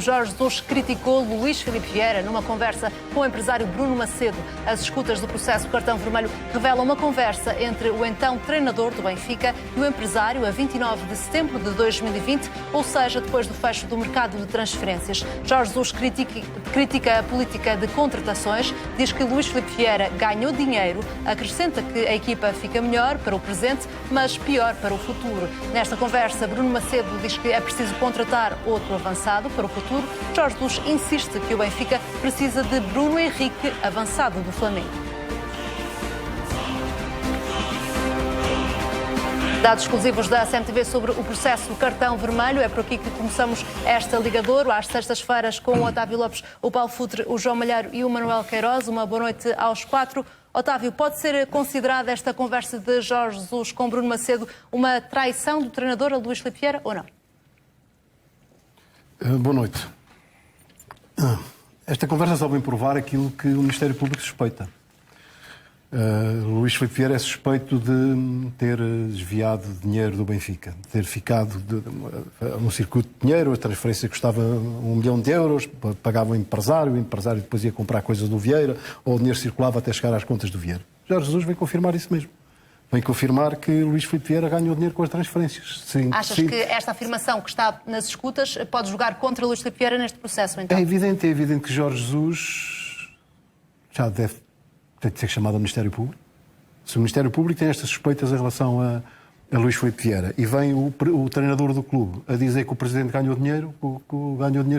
Jorge Jesus criticou Luís Filipe Vieira numa conversa com o empresário Bruno Macedo. As escutas do processo Cartão Vermelho revelam uma conversa entre o então treinador do Benfica e o empresário a 29 de setembro de 2020, ou seja, depois do fecho do mercado de transferências. Jorge Jesus critica a política de contratações, diz que Luís Filipe Vieira ganhou dinheiro, acrescenta que a equipa fica melhor para o presente, mas pior para o futuro. Nesta conversa, Bruno Macedo diz que é preciso contratar outro avançado para o futuro. Jorge Jesus insiste que o Benfica precisa de Bruno Henrique, avançado do Flamengo. Dados exclusivos da CMTV sobre o processo do Cartão Vermelho. É por aqui que começamos esta Liga de Ouro, às sextas-feiras, com o Otávio Lopes, o Paulo Futre, o João Malheiro e o Manuel Queiroz. Uma boa noite aos quatro. Otávio, pode ser considerada esta conversa de Jorge Jesus com Bruno Macedo uma traição do treinador a Luís Filipe Vieira ou não? Boa noite. Esta conversa só vem provar aquilo que o Ministério Público suspeita. Luís Filipe Vieira é suspeito de ter desviado dinheiro do Benfica, de ter ficado num circuito de dinheiro, a transferência custava 1 milhão de euros, pagava o empresário depois ia comprar coisas do Vieira, ou o dinheiro circulava até chegar às contas do Vieira. Jorge Jesus vem confirmar isso mesmo. Vem confirmar que Luís Filipe Vieira ganhou dinheiro com as transferências. Sim, achas que esta afirmação que está nas escutas pode jogar contra Luís Filipe Vieira neste processo, então? É evidente que Jorge Jesus já deve ter de ser chamado ao Ministério Público. Se o Ministério Público tem estas suspeitas em relação a Luís Filipe Vieira e vem o treinador do clube a dizer que o Presidente ganhou dinheiro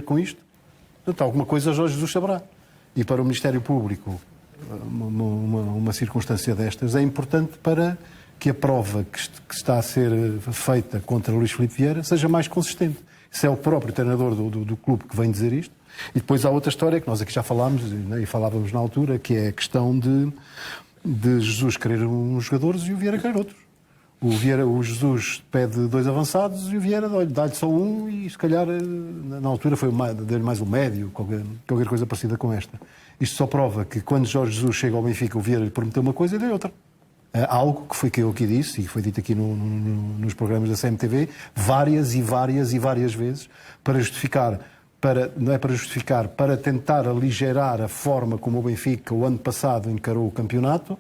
com isto, então alguma coisa Jorge Jesus saberá. E para o Ministério Público uma circunstância destas é importante para que a prova que está a ser feita contra Luís Filipe Vieira seja mais consistente. Isso é o próprio treinador do clube que vem dizer isto. E depois há outra história que nós aqui já falámos e falávamos na altura, que é a questão de Jesus querer uns jogadores e o Vieira querer outros. O Jesus pede 2 avançados e o Vieira dá-lhe só um e se calhar na altura foi dele mais um médio, qualquer coisa parecida com esta. Isto só prova que quando Jorge Jesus chega ao Benfica, o Vieira lhe prometeu uma coisa e deu outra. Algo que foi que eu aqui disse e foi dito aqui nos programas da CMTV várias vezes para tentar aligerar a forma como o Benfica o ano passado encarou o campeonato.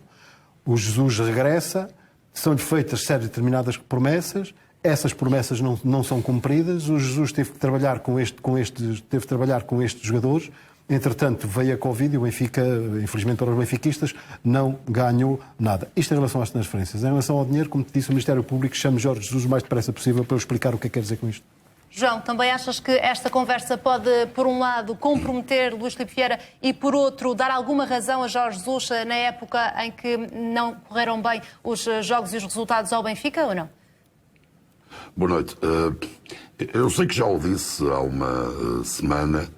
O Jesus regressa, são-lhe feitas certas determinadas promessas, essas promessas não são cumpridas, o Jesus teve que trabalhar com estes jogadores. Entretanto, veio a Covid e o Benfica, infelizmente para os benfiquistas, não ganhou nada. Isto em relação às transferências. Em relação ao dinheiro, como te disse, o Ministério Público chama Jorge Jesus o mais depressa possível para eu explicar o que é que quer dizer com isto. João, também achas que esta conversa pode, por um lado, comprometer Luís Filipe Vieira e, por outro, dar alguma razão a Jorge Jesus na época em que não correram bem os jogos e os resultados ao Benfica, ou não? Boa noite. Eu sei que já o disse há uma semana,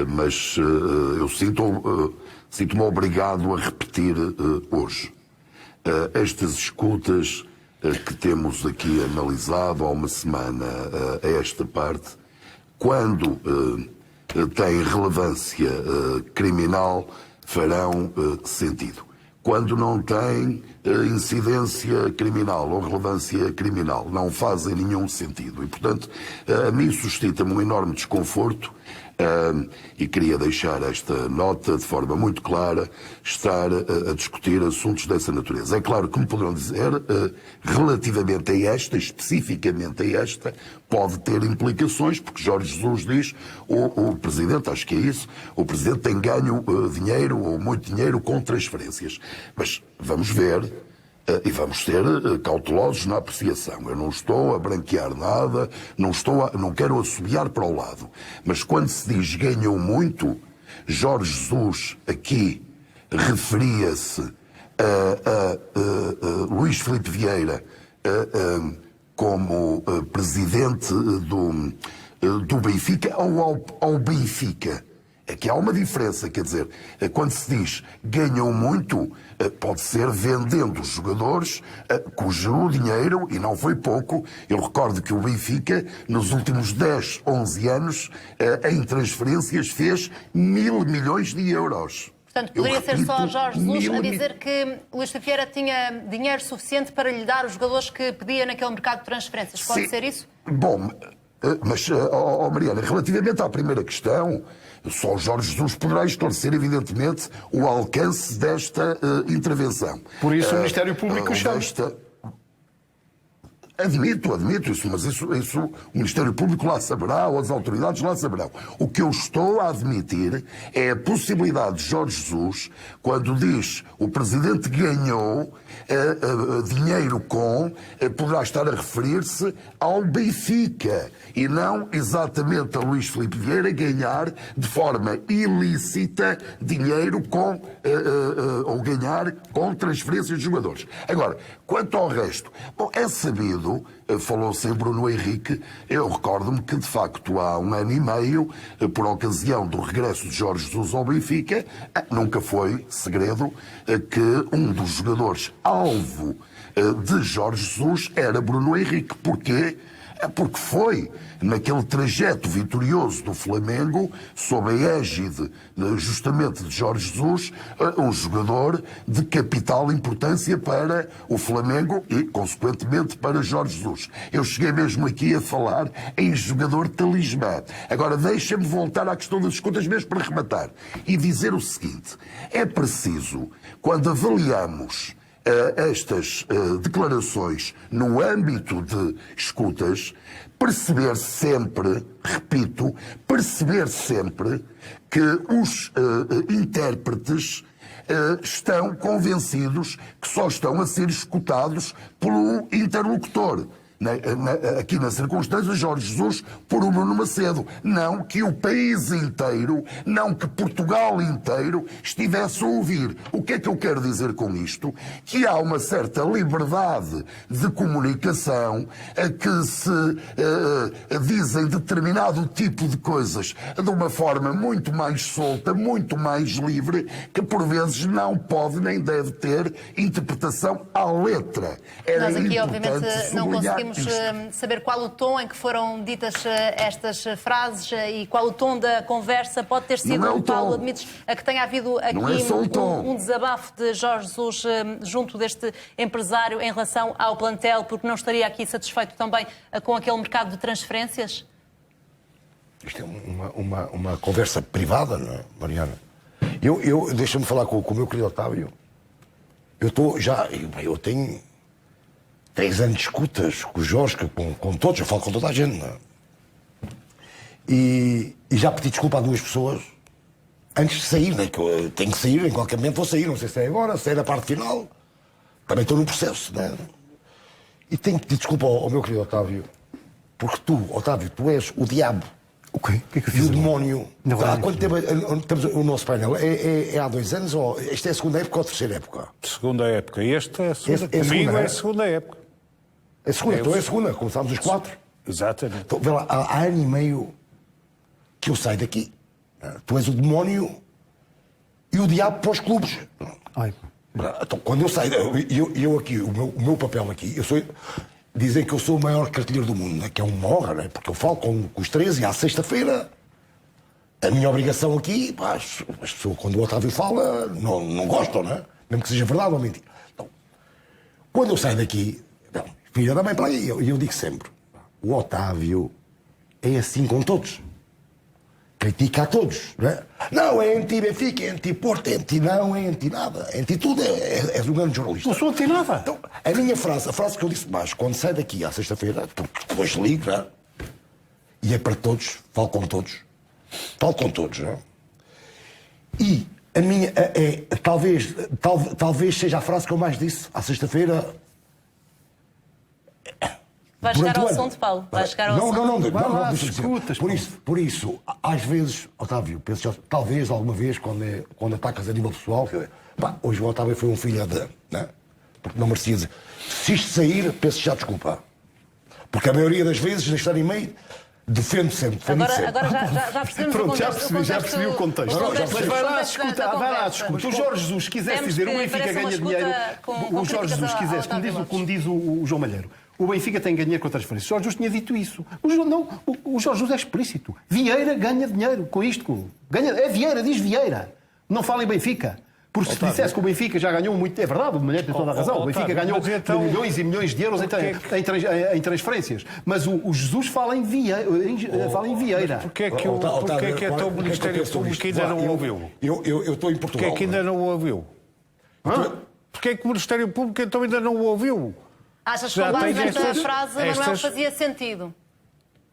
mas eu sinto-me obrigado a repetir hoje. Estas escutas que temos aqui analisado há uma semana a esta parte, quando têm relevância criminal, farão sentido. Quando não têm incidência criminal ou relevância criminal, não fazem nenhum sentido. E, portanto, a mim suscita-me um enorme desconforto e queria deixar esta nota de forma muito clara, estar a discutir assuntos dessa natureza. É claro que me poderão dizer, relativamente a esta, especificamente a esta, pode ter implicações, porque Jorge Jesus diz, o Presidente, acho que é isso, o Presidente tem ganho dinheiro ou muito dinheiro com transferências. Mas vamos ver e vamos ser cautelosos na apreciação. Eu não estou a branquear nada, não quero assobiar para o lado. Mas quando se diz ganhou muito, Jorge Jesus aqui referia-se a Luís Filipe Vieira como presidente do Benfica ou ao Benfica. É que há uma diferença, quer dizer, quando se diz ganham muito, pode ser vendendo os jogadores cujo dinheiro, e não foi pouco, eu recordo que o Benfica, nos últimos 10, 11 anos, em transferências fez 1.000 milhões de euros. Portanto, poderia ser só Jorge Jesus a dizer que Luís Filipe Vieira tinha dinheiro suficiente para lhe dar os jogadores que pedia naquele mercado de transferências. Pode ser isso? Bom, Mas, Mariana, relativamente à primeira questão, só Jorge Jesus poderá esclarecer, evidentemente, o alcance desta intervenção. Por isso o Ministério Público chama. Admito isso, mas isso o Ministério Público lá saberá, ou as autoridades lá saberão. O que eu estou a admitir é a possibilidade de Jorge Jesus, quando diz o Presidente ganhou dinheiro poderá estar a referir-se ao Benfica e não exatamente a Luís Filipe Vieira ganhar de forma ilícita dinheiro ou ganhar com transferências de jogadores. Agora, quanto ao resto, bom, é sabido, falou-se em Bruno Henrique, eu recordo-me que de facto há 1 ano e meio, por ocasião do regresso de Jorge Jesus ao Benfica, nunca foi segredo que um dos jogadores alvo de Jorge Jesus era Bruno Henrique. Porquê? Porque foi naquele trajeto vitorioso do Flamengo, sob a égide justamente de Jorge Jesus, um jogador de capital importância para o Flamengo e, consequentemente, para Jorge Jesus. Eu cheguei mesmo aqui a falar em jogador talismã. Agora, deixa-me voltar à questão das escutas, mesmo para rematar, e dizer o seguinte: é preciso, quando avaliamos estas declarações no âmbito de escutas, perceber sempre, repito, perceber sempre que os intérpretes estão convencidos que só estão a ser escutados pelo interlocutor. Aqui na circunstância, Jorge Jesus por o Bruno Macedo. Não que o país inteiro, não que Portugal inteiro estivesse a ouvir. O que é que eu quero dizer com isto? Que há uma certa liberdade de comunicação, que se dizem determinado tipo de coisas de uma forma muito mais solta, muito mais livre, que por vezes não pode nem deve ter interpretação à letra. Nós aqui, obviamente, não conseguimos saber qual o tom em que foram ditas estas frases e qual o tom da conversa. Pode ter sido, Paulo, admites a que tenha havido aqui um desabafo de Jorge Jesus junto deste empresário em relação ao plantel, porque não estaria aqui satisfeito também com aquele mercado de transferências? Isto é uma conversa privada, não é, Mariana? Deixa-me falar com o meu querido Otávio. Eu tenho 3 anos de escutas com o Jorge, com todos, eu falo com toda a gente, não é? E já pedi desculpa a 2 pessoas antes de sair, né? Que eu tenho que sair, em qualquer momento vou sair, não sei se é agora, se é na parte final. Também estou no processo, né? E tenho que pedir desculpa ao meu querido Otávio, porque tu, Otávio, tu és o diabo. Ok, o que é que eu E fiz? o demónio. Há quanto tempo temos o nosso painel? É há 2 anos ou esta é a segunda época ou a terceira época? Segunda época. Esta é a segunda. É a Comigo segunda, é a segunda época. É a segunda, então é a segunda. Começámos os 4. Exatamente. Então, vê lá, há ano e meio que eu saio daqui. Tu és o demónio e o diabo para os clubes. Ai. Então, quando eu saio, eu aqui, o meu papel aqui, dizem que eu sou o maior cartilheiro do mundo, né? Que é uma honra, né? Porque eu falo com os 13 e à sexta-feira. A minha obrigação aqui, pá, as pessoas, quando o Otávio fala, não gostam, né? Mesmo que seja verdade ou mentira. Então, quando eu saio daqui, filha da mãe para aí, eu digo sempre, o Otávio é assim com todos. Critica a todos, não é? Não, é anti-Benfica, é anti-Porto, é anti-não, é anti-nada. É anti-tudo, és um grande jornalista. Não sou anti-nada. Então, a frase que eu disse mais, quando saio daqui à sexta-feira, porque depois ligo, não é? E é para todos, falo com todos, não é? E a minha, talvez seja a frase que eu mais disse à sexta-feira. Vai chegar ao som de Paulo. Vai chegar ao som. Não, escutas. Por isso, às vezes, Otávio, penso, talvez alguma vez, quando atacas a nível pessoal, hoje o Otávio foi um filho né? Porque não merecia dizer. Se isto sair, peço já desculpa. Porque a maioria das vezes, neste ano e meio, defendo sempre. Agora já percebemos Pronto, o contexto. já percebi o contexto. Mas vai lá escuta. O Jorge Jesus quisesse dizer o Benfica ganha dinheiro. O Jorge Jesus quisesse, como diz o João Malheiro, o Benfica tem dinheiro com a transferência. O Jorge Jesus tinha dito isso. O Jorge Jesus é explícito. Vieira ganha dinheiro com isto. É Vieira, diz Vieira. Não fala em Benfica. Porque se dissesse que o Benfica já ganhou muito... É verdade, o Malheiro tem toda a razão. O Benfica ganhou milhões e milhões de euros em transferências. Mas o Jesus fala em Vieira. Porquê é que o Ministério Público ainda não o ouviu? Eu estou em Portugal. Porquê é que ainda não o ouviu? Porquê é que o Ministério Público então ainda não o ouviu? Achas que Já com base tem nesta estas- frase, Manuel, estas- fazia sentido?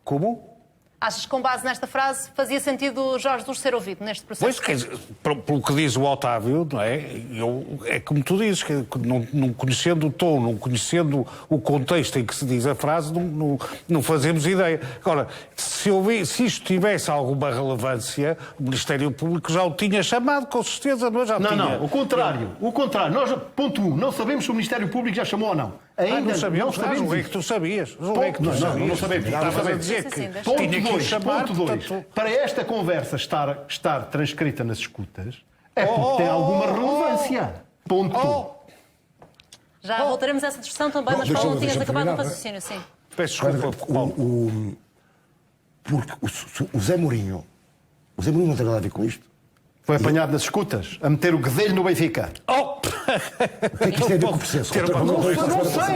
Como? Achas que com base nesta frase fazia sentido Jorge Jesus ser ouvido neste processo? Pois, quer dizer, pelo que diz o Otávio, não é? É como tu dizes, que não conhecendo o tom, não conhecendo o contexto em que se diz a frase, não fazemos ideia. Agora, se isto tivesse alguma relevância, o Ministério Público já o tinha chamado, com certeza, não é? Já tinha. Não, o contrário. Nós, ponto 1, não sabemos se o Ministério Público já chamou ou não. Ainda não sabemos, não sabemos é isso. que tu sabias. Não sabemos. Estavas a dizer que Sim, tinha que o chamar, Ponto 2. portanto... Para esta conversa estar transcrita nas escutas, é porque tem alguma relevância. Ponto. Já voltaremos a essa discussão também, mas Paulo, não tinhas acabado no raciocínio, sim. Peço desculpa, Paulo. Porque o Zé Mourinho não tem nada a ver com isto. Foi apanhado nas escutas a meter o guedelho no Benfica. O que é que isto tem a ver com o processo?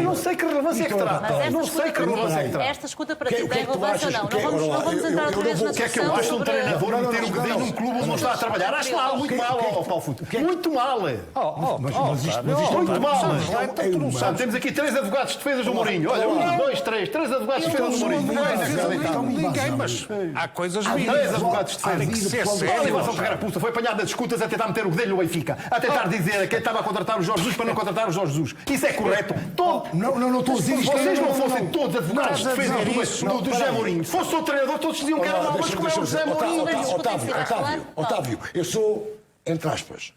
Não sei que relevância é que terá. Mas Não sei que relevância é que terá. esta escuta para O que ti é tem que tu relevância ou achas? não? Não vamos entrar outra vez na O que é que eu discussão acho de um sobre... treinador a meter o guedelho num clube onde não está a trabalhar? Acho mal, muito mal, Paulo Futo. Muito mal. Mas isto Muito mal. é Temos aqui 3 advogados de defesa do Mourinho. Olha, 1, 2, 3. 3 advogados de defesa do Mourinho. Ninguém, mas há coisas 3 mínimas. advogados de Tem que defesa. ser Olha, sério. Ivasão Ferreira Pusta foi apanhado nas escutas a tentar meter o guedelho no Benfica. A tentar dizer a quem estava a contratar o Jorge Jesus para não contratar o Jorge Jesus. Isso é correto. Não estou a dizer Se isto. vocês não fossem todos advogados de defesa do José Mourinho, se fosse o treinador, todos diziam que era mau, mas como é o José Mourinho... Otávio, eu sou, entre aspas,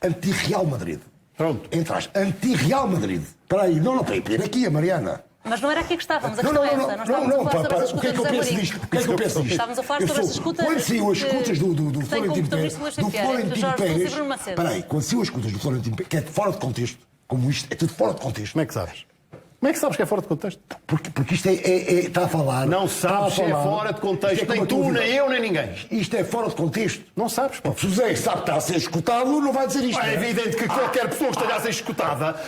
anti-Real Madrid. Pronto. Entre aspas, anti-Real Madrid. Espera aí, não, pera aqui a Mariana. Mas não era aqui que estávamos, a questão é essa. Não estávamos a falar sobre essa O que é escuta que do eu Zé penso Mourinho. disto? O que é que eu penso disto? Estávamos a falar sobre essa escuta Quando saiu as escutas do tem como Florentino protagonista Pérez, Luís Filipe Vieira, entre Jorge Jesus e Bruno Macedo. espera aí, quando saiu as escutas do Florentino Pérez, que é fora de contexto, como isto, é tudo fora de contexto. Como é que sabes? Como é que sabes que é fora de contexto? Porque isto está a falar... Não está a sabes se é falar- fora de contexto. Isto é Nem como a tua tu, vida. nem eu, nem ninguém. Isto é fora de contexto. Não sabes, pô. Se o Zé sabe que está a ser escutado, não vai dizer isto. É evidente que qualquer pessoa que esteja a ser escutada,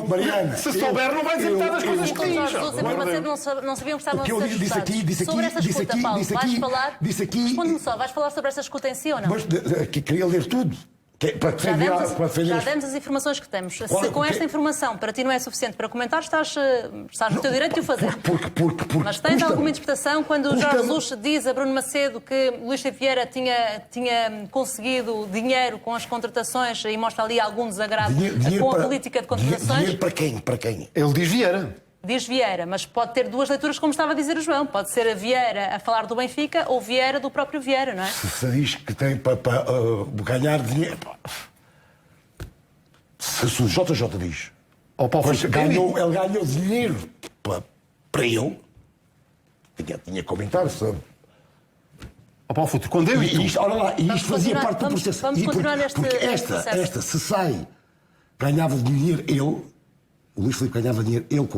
Mariana... se souber, não vai dizer metade das coisas que Jorge diz. Jesus e Bruno Macedo não sabiam que estavam O a que eu ser disse aqui, escutados. disse aqui, Sobre esta disse escuta, aqui, Paulo, disse vais aqui, falar? disse aqui- Responde-me só, vais falar sobre esta escuta em si ou não? Mas que queria ler tudo. Para Já defender... já demos as informações que temos. Se Olha, com porque- esta informação para ti não é suficiente para comentar, estás no teu direito de o fazer. Porque Mas tens alguma interpretação quando o Jorge Jesus diz a Bruno Macedo que Luís Filipe Vieira tinha conseguido dinheiro com as contratações e mostra ali algum desagrado com a política de contratações? Dinheiro para quem? Para quem? Ele diz Vieira. Diz Vieira, mas pode ter duas leituras, como estava a dizer o João. Pode ser a Vieira a falar do Benfica ou Vieira do próprio Vieira, não é? Se diz que tem para ganhar dinheiro... Se o JJ diz... Ó, Paulo Pois Futo, ele ganhou dinheiro para ele. Tinha que comentar, sabe? Ó, Paulo Futo, quando eu e tu... E isto, olha lá, e isto fazia parte do processo. vamos E continuar neste porque processo. esta, se sai, ganhava dinheiro ele, o Luís Filipe ganhava dinheiro ele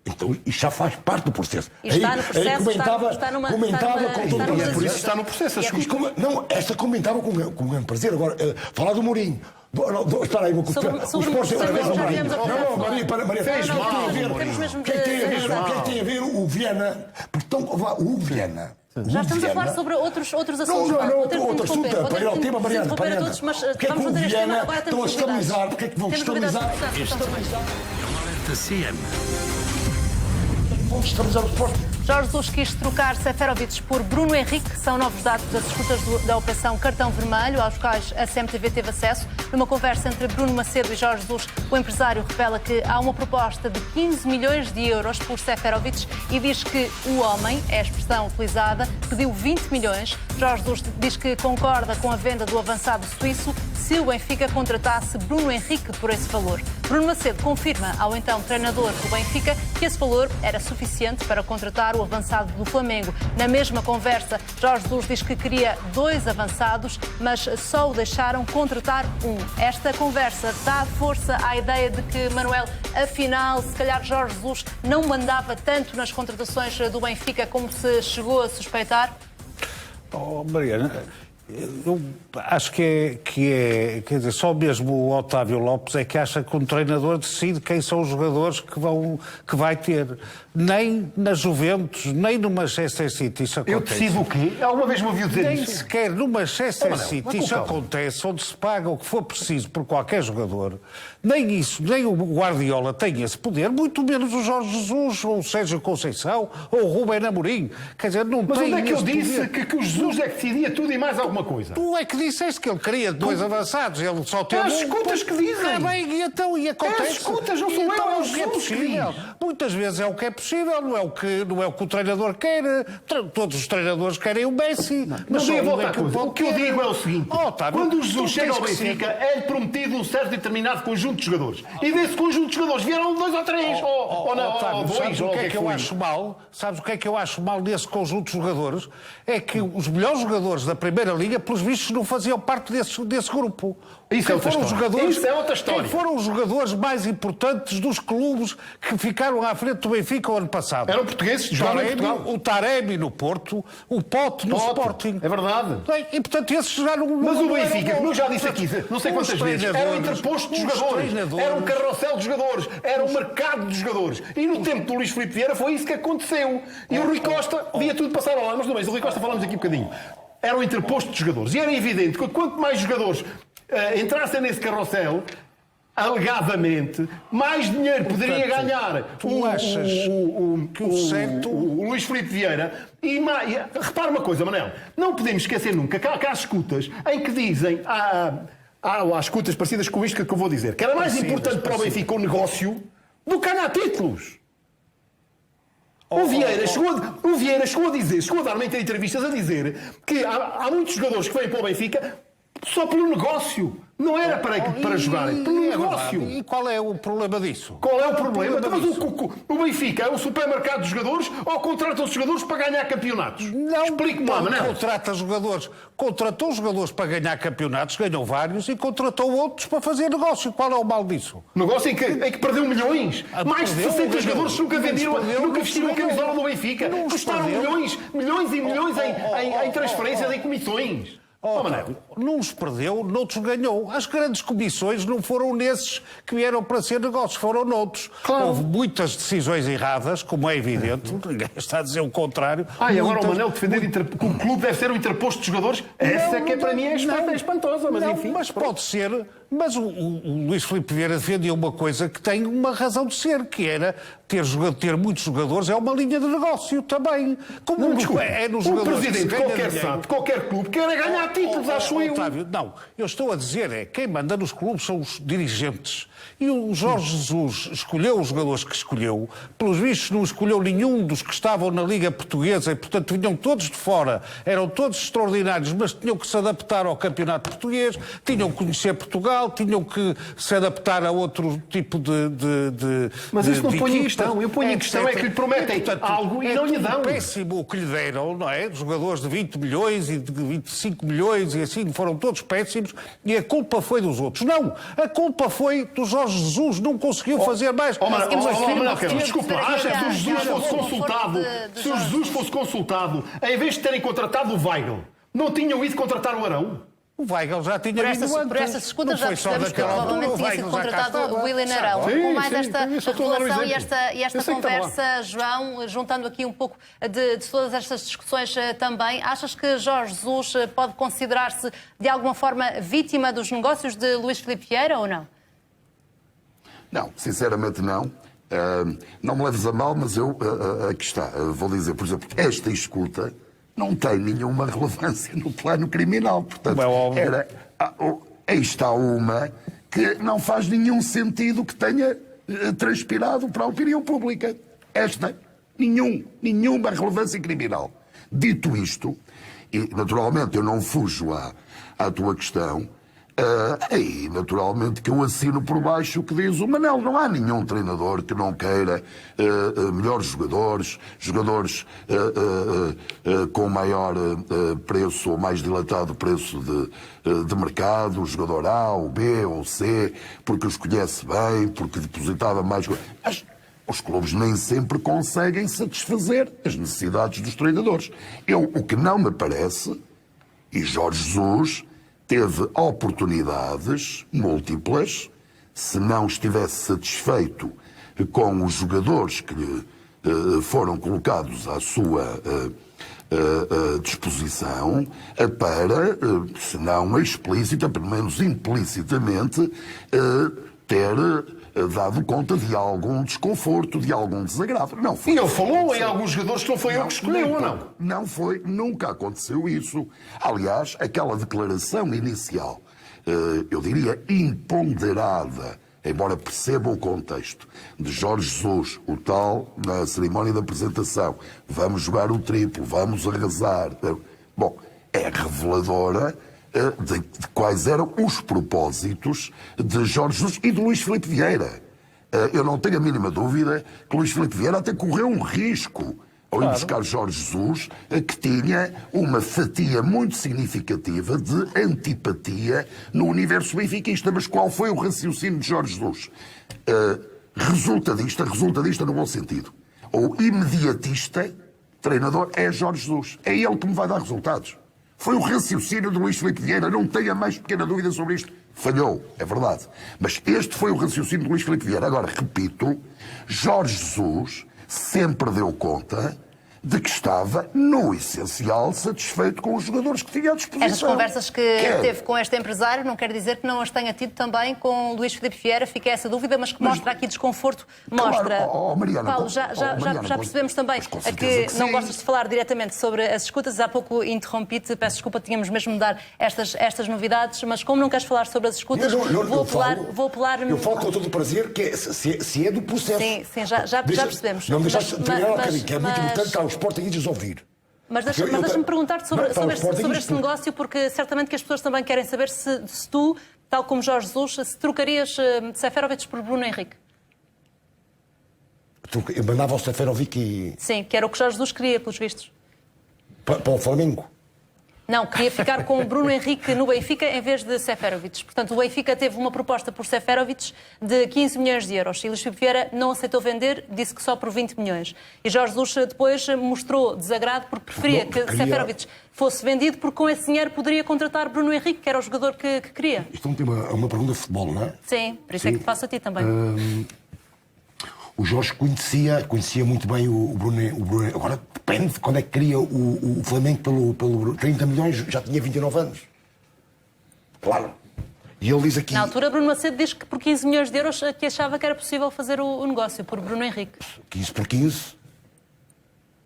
então isto já faz parte do processo. E está no processo, comentava, está numa- comentava está com numa- todo está o Por isso está no processo. E é como- Não, esta comentava com um grande prazer. Agora, falar do Mourinho. Espera aí, uma coisa. Sobre o Sporting já outra vez ao tivemos Mourinho. a oportunidade Não, Maria, Fez Não, mal, temos Mourinho. mesmo o que é que tem a ver? de- O que é que tem a ver o Viana? Porque o Viana. Já estamos a falar sobre outros assuntos. Paulo. Outro assunto. Para ir ao tema, Mariana. Mas Porque é que vamos o fazer este tema. Viana Agora estão a temos convidados. estabilizar? Porque é que vão Temos convidados estabilizar? para TCM. Vão estabilizar o Sporting. Jorge Jesus quis trocar Seferovic por Bruno Henrique, são novos dados das escutas da Operação Cartão Vermelho, aos quais a CMTV teve acesso. Numa conversa entre Bruno Macedo e Jorge Jesus, o empresário revela que há uma proposta de 15 milhões de euros por Seferovic e diz que o homem, é a expressão utilizada, pediu 20 milhões. Jorge Jesus diz que concorda com a venda do avançado suíço se o Benfica contratasse Bruno Henrique por esse valor. Bruno Macedo confirma ao então treinador do Benfica que esse valor era suficiente para contratar o avançado do Flamengo. Na mesma conversa, Jorge Jesus diz que queria 2 avançados, mas só o deixaram contratar um. Esta conversa dá força à ideia de que, Manuel, afinal, se calhar Jorge Jesus não mandava tanto nas contratações do Benfica como se chegou a suspeitar? Oh, Mariana, Eu acho que é, quer dizer, só mesmo o Otávio Lopes é que acha que um treinador decide quem são os jogadores que vai ter. Nem na Juventus, nem no Manchester City isso acontece. Eu decido o quê? Alguma vez me ouviu dizer Nem isso? sequer no Manchester City isso calma. acontece, onde se paga o que for preciso por qualquer jogador. Nem isso, nem o Guardiola tem esse poder, muito menos o Jorge Jesus, ou o Sérgio Conceição, ou o Rubén Amorim. Quer dizer, não Mas tem onde é que eu esse disse poder. que o Jesus é que decidia tudo e mais alguma coisa? Tu é que disseste que ele queria dois avançados, ele só teve as escutas que dizem. É bem, e então, e acontece. É as escutas, não sou eu, Então é o o que é Jesus que possível. diz. Muitas vezes é o que é possível, não é o que o treinador quer. Todos os treinadores querem o Messi. Mas só eu um volto é à que coisa. O que eu quer. digo é o seguinte: Otávio, quando o Jesus tu chega ao tens que ser- Benfica, é-lhe prometido um certo e determinado conjunto de jogadores. E desse conjunto de jogadores vieram 2 ou 3, ou não, Otávio, ou 2, sabes ou o que é que eu foi. acho mal? Sabes o que é que eu acho mal nesse conjunto de jogadores? É que os melhores jogadores da Primeira Liga, pelos vistos, não faziam parte desse grupo. Isso é outra história. Isso é outra história. Quem foram os jogadores mais importantes dos clubes que ficaram à frente do Benfica o ano passado? Eram portugueses, jogaram em Portugal. O Taremi no Porto, o Pote no Sporting. É verdade. Bem, e portanto esses já não... Mas o não eram Benfica, bons. como eu já disse aqui, não sei Os quantas vezes, era um treinadores, interposto de os jogadores, treinadores. era um carrossel de jogadores, era um mercado de jogadores. E no tempo do Luís Filipe Vieira foi isso que aconteceu. E o Rui Costa via tudo passar ao lado. Mas não, mas o Rui Costa falamos aqui um bocadinho. Era um interposto de jogadores. E era evidente que quanto mais jogadores entrassem nesse carrossel, alegadamente, mais dinheiro poderia ganhar tu achas que o certo... o Luís Filipe Vieira. E repara uma coisa, Manel, não podemos esquecer nunca que há escutas em que dizem, há escutas parecidas com isto que eu vou dizer, que era mais importante para o Benfica o negócio do que ganhar títulos. O Vieira chegou a dizer, chegou a dar uma entrevistas a dizer que há muitos jogadores que vêm para o Benfica só pelo negócio. Não era para jogarem, pelo negócio. E qual é o problema disso? Qual é o problema? Mas o Benfica é um supermercado de jogadores ou contrata os jogadores para ganhar campeonatos? Não, explique-me lá, Manel. contrata jogadores. Contratou jogadores para ganhar campeonatos, ganhou vários, e contratou outros para fazer negócio. Qual é o mal disso? Negócio em que perdeu milhões. Mais de 60 jogadores nunca vestiram a camisola do Benfica. Custaram milhões e milhões em transferências, em comissões. Nos perdeu, noutros ganhou. As grandes comissões não foram nesses que vieram para ser negócios, foram noutros. Claro. Houve muitas decisões erradas, como é evidente, ninguém está a dizer o contrário. E agora o Manel defender que o clube deve ser um interposto de jogadores, essa que para mim é espantosa, mas não, enfim. Mas pode ser. Mas o Luís Filipe Vieira defendia uma coisa que tem uma razão de ser, que era ter muitos jogadores é uma linha de negócio também. Como Desculpa, é nos o jogadores presidente de qualquer SAD, de qualquer clube, quer é ganhar títulos, acho eu. Otávio, não, eu estou a dizer quem manda nos clubes são os dirigentes. E o Jorge Jesus escolheu os jogadores que escolheu, pelos vistos não escolheu nenhum dos que estavam na Liga Portuguesa e, portanto, vinham todos de fora, eram todos extraordinários, mas tinham que se adaptar ao campeonato português, tinham que conhecer Portugal, tinham que se adaptar a outro tipo de Mas isso não de põe em equipa, questão. Eu ponho em questão é que lhe prometem algo e não lhe dão. É péssimo o que lhe deram, não é? Jogadores de 20 milhões e de 25 milhões e assim, foram todos péssimos e a culpa foi dos outros. Não, a culpa foi do Jorge Jesus, não conseguiu fazer mais. Desculpa, acha que se o Jesus fosse consultado, se o Jesus fosse consultado, em vez de terem contratado o Weigl, não tinham ido contratar o Arão? O Weigl já tinha vindo antes. Por essas escutas já Não foi só percebemos que daquela altura, provavelmente o tinha Weigl sido já cá contratado estava. o William Arão. Sim, Com mais sim, esta eu só estou a dar um relação e exemplo. esta Eu sei que está lá. conversa, João, juntando aqui um pouco de todas estas discussões também, achas que Jorge Jesus pode considerar-se de alguma forma vítima dos negócios de Luís Filipe Vieira ou não? Não, sinceramente não. Não me leves a mal, mas aqui está. Vou dizer, por exemplo, esta escuta não tem nenhuma relevância no plano criminal. Portanto, é óbvio. Aí está uma que não faz nenhum sentido que tenha transpirado para a opinião pública. Esta, nenhuma relevância criminal. Dito isto, e naturalmente eu não fujo à tua questão, aí naturalmente que eu assino por baixo o que diz o Manel. Não há nenhum treinador que não queira melhores jogadores com maior preço ou mais dilatado preço de mercado, o jogador A, o B ou o C, porque os conhece bem, porque depositava mais... Mas os clubes nem sempre conseguem satisfazer as necessidades dos treinadores. O que não me parece, E Jorge Jesus teve oportunidades múltiplas, se não estivesse satisfeito com os jogadores que lhe foram colocados à sua disposição, para, se não explícita, pelo menos implicitamente, ter dado conta de algum desconforto, de algum desagrado. Não foi. E ele falou em alguns jogadores que não foi ele que escolheu, ou não? Não foi, nunca aconteceu isso. Aliás, aquela declaração inicial, eu diria imponderada, embora perceba o contexto, de Jorge Jesus, o tal, na cerimónia da apresentação, vamos jogar o triplo, vamos arrasar. Bom, é reveladora de quais eram os propósitos de Jorge Jesus e de Luís Filipe Vieira. Eu não tenho a mínima dúvida que Luís Filipe Vieira até correu um risco ao ir buscar Jorge Jesus, que tinha uma fatia muito significativa de antipatia no universo benfiquista. Mas qual foi o raciocínio de Jorge Jesus? Resultadista no bom sentido. Ou imediatista, treinador, é Jorge Jesus. É ele que me vai dar resultados. Foi o raciocínio de Luís Filipe Vieira, não tenho a mais pequena dúvida sobre isto. Falhou, é verdade. Mas este foi o raciocínio de Luís Filipe Vieira. Agora, repito, Jorge Jesus sempre deu conta de que estava, no essencial, satisfeito com os jogadores que tinha à disposição. Estas conversas que teve com este empresário não quer dizer que não as tenha tido também com Luís Filipe Vieira, fica essa dúvida, mas que mostra aqui desconforto. Mostra. Claro, Mariana, Paulo, já percebemos também que não gostas de falar diretamente sobre as escutas. Há pouco interrompi-te, peço desculpa, tínhamos mesmo de dar estas novidades, mas como não queres falar sobre as escutas, vou apelar... Eu falo com todo o prazer que se é do processo. Sim, já percebemos. Não me deixaste terminar um bocadinho, que é muito importante que há os portugueses ouvir. Mas deixa-me perguntar-te sobre este negócio, porque certamente que as pessoas também querem saber se tu, tal como Jorge Jesus, se trocarias Seferovic por Bruno Henrique. Eu mandava o Seferovic e... Sim, que era o que Jorge Jesus queria, pelos vistos. Para o Flamengo? Não, queria ficar com o Bruno Henrique no Benfica em vez de Seferovic. Portanto, o Benfica teve uma proposta por Seferovic de 15 milhões de euros. E Luís Filipe Vieira não aceitou vender, disse que só por 20 milhões. E Jorge Jesus depois mostrou desagrado porque preferia que Seferovic fosse vendido, porque com esse dinheiro poderia contratar Bruno Henrique, que era o jogador que queria. Isto não tem uma pergunta de futebol, não é? Sim, por isso é que te faço a ti também. O Jorge conhecia muito bem o Bruno. Agora depende de quando é que queria o Flamengo pelo 30 milhões, já tinha 29 anos. Claro. E ele diz aqui... Na altura, Bruno Macedo diz que por 15 milhões de euros que achava que era possível fazer o negócio por Bruno Henrique. 15 por 15...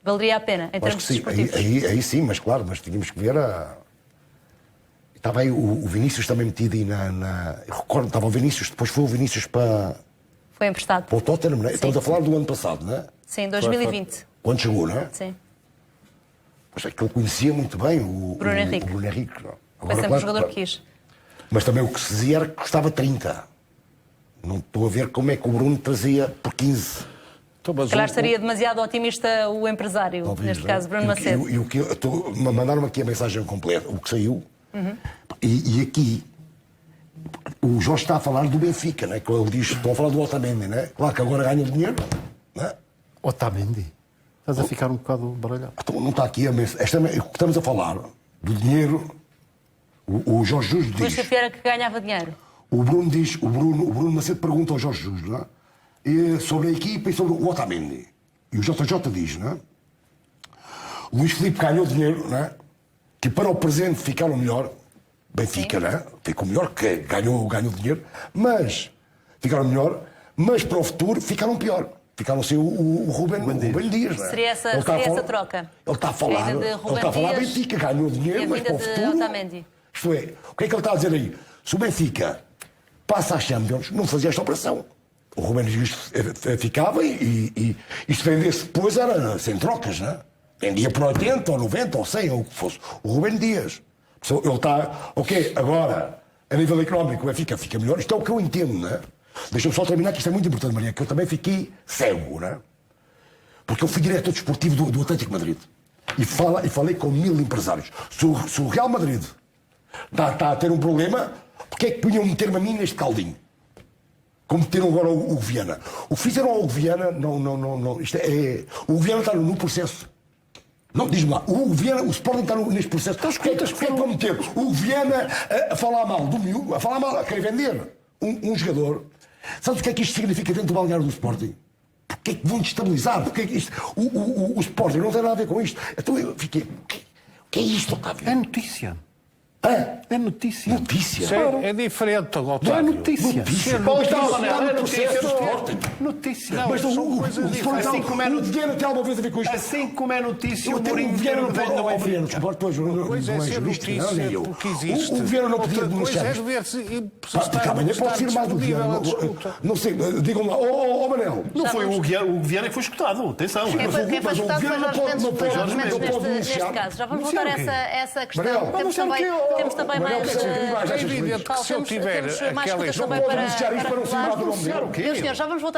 Valeria a pena, em termos desportivos. Aí sim, mas claro, mas tínhamos que ver a... Estava aí o Vinícius também metido aí Eu recordo, estava o Vinícius, depois foi o Vinícius para... Foi emprestado. Para o Tottenham, não é? Estamos a falar do ano passado, não é? Sim, 2020. Quando chegou, não é? Sim. Mas é que ele conhecia muito bem o Bruno Henrique. Não? Foi sempre o jogador que quis. Mas também o que se dizia era que custava 30. Não estou a ver como é que o Bruno trazia por 15. Calhar estaria demasiado otimista o empresário, talvez, neste caso, Bruno Macedo. E o que mandaram-me aqui a mensagem completa, o que saiu. E aqui... O Jorge está a falar do Benfica, né? Que ele diz, estão a falar do Otamendi, né? Claro que agora ganha dinheiro, né? Otamendi? Estás a ficar um bocado baralhado. Então, não está aqui a mensagem. Estamos a falar do dinheiro. O Jorge Jesus diz... Luís Filipe Vieira que ganhava dinheiro. O Bruno Macedo pergunta ao Jorge Jesus, não é? E sobre a equipa e sobre o Otamendi. E o JJ diz, não é? O Luís Filipe ganhou dinheiro, não é? Que para o presente ficaram melhor... Benfica, não é? Ficou melhor, que ganhou dinheiro, mas ficaram melhor, mas para o futuro ficaram pior. Ficaram sem o Rubem Dias. Não é? Seria essa troca? Ele está a falar, Benfica ganhou dinheiro, mas para o futuro... Isto é, o que é que ele está a dizer aí? Se o Benfica passa a Champions, não fazia esta operação. O Rubem Dias ficava e se vendesse depois era sem trocas, não é? Vendia por 80 ou 90 ou 100 ou o que fosse. O Rubem Dias. Ele está, ok, agora, a nível económico, o Benfica fica melhor. Isto é o que eu entendo, não é? Deixa-me só terminar, que isto é muito importante, Maria, que eu também fiquei cego, não é? Porque eu fui diretor desportivo do Atlético de Madrid. E falei com 1000 empresários. Se o Real Madrid está a ter um problema, porque é que punham meter-me a mim neste caldinho? Como meteram agora o Viana. O que fizeram ao Viana, não. Isto o Viana está no processo. Não, diz-me lá, o Viana, o Sporting está neste processo. Então, porque é que vão meter o Viana a falar mal do miúdo, a falar mal, a querer vender um jogador? Sabes o que é que isto significa dentro do balneário do Sporting? Porque é que vão destabilizar? Porque é que isto, o Sporting não tem nada a ver com isto. Então eu fiquei, o que é isto, Otávio? É notícia. É notícia. Notícia. É diferente, Otávio. Não é notícia. Notícia. Paulo, Está está lá no processo do Sporting. Notícia. Não, Mas são coisas diferentes. Assim como é o Viana tem alguma coisa a ver com isto? Assim como é notícia, o O Mourinho Viana não pode. não é O Viana, desculpa, pois, Coisa é não é ser jurista, notícia, nem eu. porque existe. O Viana não podia Outra coisa denunciar é isto. ver se Porque amanhã pode ser mais do Viana. Não sei, digam lá, Manel. Não foi o Viana que foi escutado, atenção. Quem foi mas o escutado foi Viana Jorge Mendes não pode neste denunciar. caso. Já vamos voltar a essa questão. Manel, Temos também Manel, mais... é evidente que se eu tiver mais aquela escutas não também pode denunciar isto para não se lembrar do nome dele. Meus senhores, já vamos voltar.